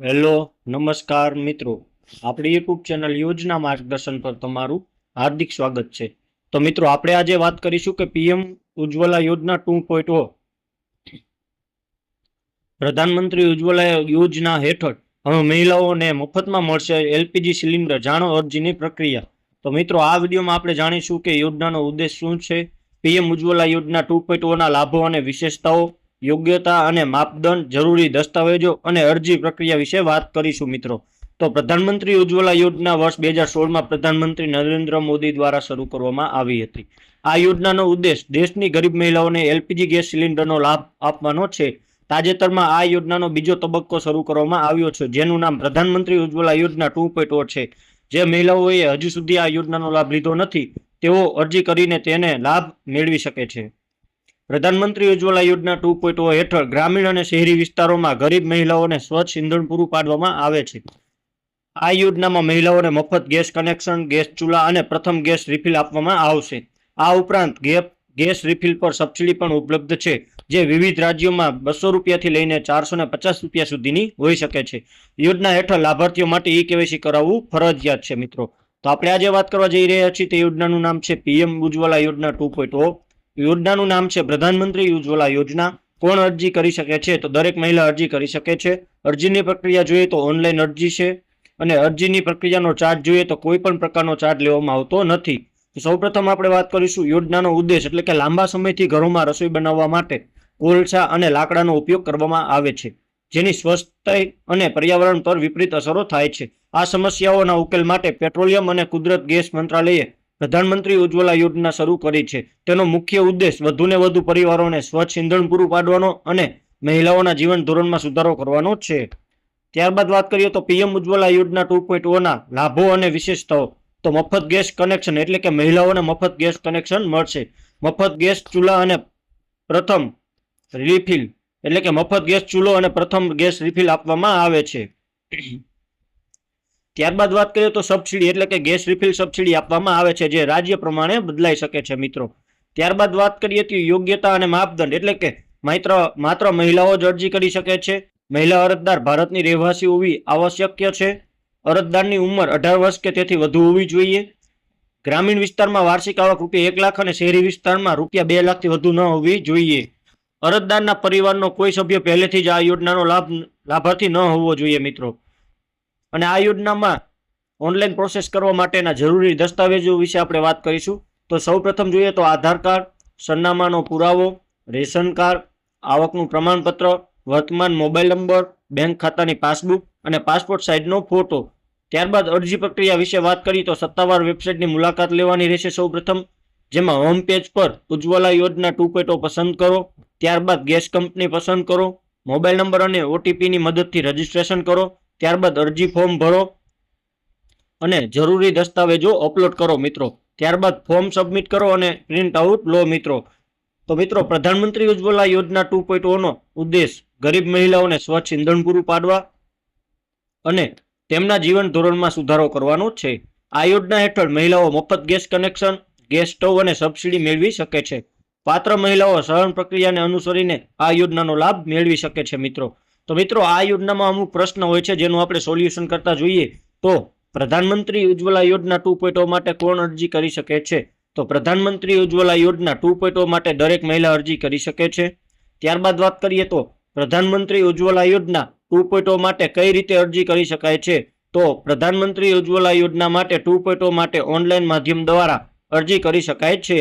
Hello, નમસ્કાર મિત્રો. આપણી યુટ્યુબ ચેનલ યોજના માર્ગદર્શન પર તમારું હાર્દિક સ્વાગત છે. તો મિત્રો, આપણે આજે વાત કરીશું કે પીએમ ઉજ્જવલા યોજના 2.0 પ્રધાનમંત્રી ઉજ્જવલા યોજના હેઠળ હવે મહિલાઓને મફતમાં મળશે એલપીજી સિલિન્ડર. જાણો અરજીની પ્રક્રિયા. તો મિત્રો, આ વિડીયોમાં આપણે જાણીશું કે યોજનાનો ઉદ્દેશ શું છે, પીએમ ઉજ્જવલા યોજના 2.0 ના લાભો અને વિશેષતાઓ, યોગ્યતા અને માપદંડ, જરૂરી દસ્તાવેજો અને અરજી પ્રક્રિયા વિશે વાત કરીશું મિત્રો. તો પ્રધાનમંત્રી ઉજ્જવલા યોજના વર્ષ 2016માં પ્રધાનમંત્રી નરેન્દ્ર મોદી દ્વારા શરૂ કરવામાં આવી હતી. આ યોજનાનો ઉદ્દેશ દેશની ગરીબ મહિલાઓને એલપીજી ગેસ સિલિન્ડરનો લાભ આપવાનો છે. તાજેતરમાં આ યોજનાનો બીજો તબક્કો શરૂ કરવામાં આવ્યો છે, જેનું નામ પ્રધાનમંત્રી ઉજ્જવલા યોજના 2.0 છે. જે મહિલાઓએ હજુ સુધી આ યોજનાનો લાભ લીધો નથી, તેઓ અરજી કરીને તેને લાભ મેળવી શકે છે. પ્રધાનમંત્રી ઉજ્જવલા યોજના 2.0 હેઠળ ગ્રામીણ અને શહેરી વિસ્તારોમાં ગરીબ મહિલાઓને સ્વચ્છ ઇંધણ પૂરું પાડવામાં આવે છે. આ યોજનામાં મહિલાઓને મફત ગેસ કનેક્શન, ગેસ ચૂલા અને પ્રથમ ગેસ રિફિલ આપવામાં આવશે. આ ઉપરાંત ગેસ રિફિલ પર સબસિડી પણ ઉપલબ્ધ છે, જે વિવિધ રાજ્યોમાં 200 રૂપિયાથી લઈને 450 રૂપિયા સુધીની હોઈ શકે છે. યોજના હેઠળ લાભાર્થીઓ માટે કેવાયસી કરાવવું ફરજિયાત છે મિત્રો. તો આપણે આજે વાત કરવા જઈ રહ્યા છીએ તે યોજનાનું નામ છે પીએમ ઉજ્જવલા યોજના 2.0. યોજનાનું નામ છે પ્રધાનમંત્રી ઉજ્જવલા યોજના. કોણ અરજી કરી શકે છે? તો દરેક મહિલા અરજી કરી શકે છે. અરજીની પ્રક્રિયા જોઈએ તો ઓનલાઈન અરજી છે, અને અરજીની પ્રક્રિયાનો ચાર્જ જોઈએ તો કોઈ પણ પ્રકારનો ચાર્જ લેવામાં આવતો નથી. સૌપ્રથમ આપણે વાત કરીશું યોજનાનો ઉદ્દેશ, એટલે કે લાંબા સમયથી ઘરોમાં રસોઈ બનાવવા માટે કોલસા અને લાકડાનો ઉપયોગ કરવામાં આવે છે, જેની સ્વચ્છતા અને પર્યાવરણ પર વિપરીત અસરો થાય છે. આ સમસ્યાઓના ઉકેલ માટે પેટ્રોલિયમ અને કુદરત ગેસ મંત્રાલયે પ્રધાનમંત્રી ઉજ્જવલા યોજના શરૂ કરી છે. તેનો મુખ્ય ઉદ્દેશ વધુને વધુ પરિવારોને સ્વચ્છ ઇંધણ પૂરું પાડવાનો અને મહિલાઓના જીવન ધોરણમાં સુધારો કરવાનો છે. ત્યારબાદ વાત કરીએ તો પીએમ ઉજ્જવલા યોજના 2.0 ના લાભો અને વિશેષતાઓ. તો મફત ગેસ કનેક્શન, એટલે કે મહિલાઓને મફત ગેસ કનેક્શન મળશે. મફત ગેસ ચૂલા અને પ્રથમ રિફિલ, એટલે કે મફત ગેસ ચૂલો અને પ્રથમ ગેસ રિફિલ આપવામાં આવે છે. ત્યારબાદ વાત કરીએ તો સબસિડી, એટલે કે ગેસ રિફિલ સબસિડી આપવામાં આવે છે, જે રાજ્ય પ્રમાણે બદલાઈ શકે છે મિત્રો. ત્યારબાદ વાત કરીએ તો યોગ્યતા અને માપદંડ, એટલે કે માત્ર મહિલાઓ જ અરજી કરી શકે છે. મહિલા અરજદાર ભારતની રહેવાસી હોવી આવશ્યક છે. અરજદારની ઉંમર 18 વર્ષ કે તેથી વધુ હોવી જોઈએ. ગ્રામીણ વિસ્તારમાં વાર્ષિક આવક ₹1 લાખ અને શહેરી વિસ્તારમાં ₹2 લાખથી વધુ ન હોવી જોઈએ. અરજદારના પરિવારનો કોઈ સભ્ય પહેલેથી જ આ યોજનાનો લાભાર્થી ન હોવો જોઈએ મિત્રો. અને આ યોજનામાં ઓનલાઈન પ્રોસેસ કરવા માટેના જરૂરી દસ્તાવેજો વિશે આપણે વાત કરીશું. તો સૌપ્રથમ જોઈએ તો આધાર કાર્ડ, સરનામાનો પુરાવો, રેશન કાર્ડ, આવકનું પ્રમાણપત્ર, વર્તમાન મોબાઈલ નંબર, બેંક ખાતાની પાસબુક અને પાસપોર્ટ સાઇઝનો ફોટો. ત્યારબાદ અરજી પ્રક્રિયા વિશે વાત કરીએ તો સત્તાવાર વેબસાઇટની મુલાકાત લેવાની રહેશે સૌપ્રથમ, જેમાં હોમ પેજ પર ઉજ્જવલા યોજના 2.0 પસંદ કરો. ત્યારબાદ ગેસ કંપની પસંદ કરો. મોબાઈલ નંબર અને ઓટીપીની મદદથી રજીસ્ટ્રેશન કરો. ત્યારબાદ અરજી ફોર્મ ભરો અને જરૂરી દસ્તાવેજો અપલોડ કરો મિત્રો. ત્યારબાદ ફોર્મ સબમિટ કરો અને પ્રિન્ટ આઉટ લો મિત્રો. તો મિત્રો, પ્રધાનમંત્રી ઉજ્જવલા યોજના 2.0 નો ઉદ્દેશ ગરીબ મહિલાઓને સ્વચ્છ ઇંધણ પૂરું પાડવા અને તેમના જીવન ધોરણમાં સુધારો કરવાનો છે. આ યોજના હેઠળ મહિલાઓ મફત ગેસ કનેક્શન, ગેસ સ્ટવ અને સબસિડી મેળવી શકે છે. પાત્ર મહિલાઓ સહન પ્રક્રિયાને અનુસરીને આ યોજનાનો લાભ મેળવી શકે છે મિત્રો. તો મિત્રો, આ યોજનામાં અમુક પ્રશ્ન હોય છે, જેનું આપણે સોલ્યુશન કરતા જોઈએ. તો પ્રધાનમંત્રી ઉજ્જવલા યોજના 2.0 માટે કોણ અરજી કરી શકે છે? તો પ્રધાનમંત્રી ઉજ્જવલા યોજના 2.0 માટે દરેક મહિલા અરજી કરી શકે છે. ત્યારબાદ વાત કરીએ તો પ્રધાનમંત્રી ઉજ્જવલા યોજના 2.0 માટે કઈ રીતે અરજી કરી શકાય છે? તો પ્રધાનમંત્રી ઉજ્જવલા યોજના માટે 2.0 માટે ઓનલાઈન માધ્યમ દ્વારા અરજી કરી શકાય છે.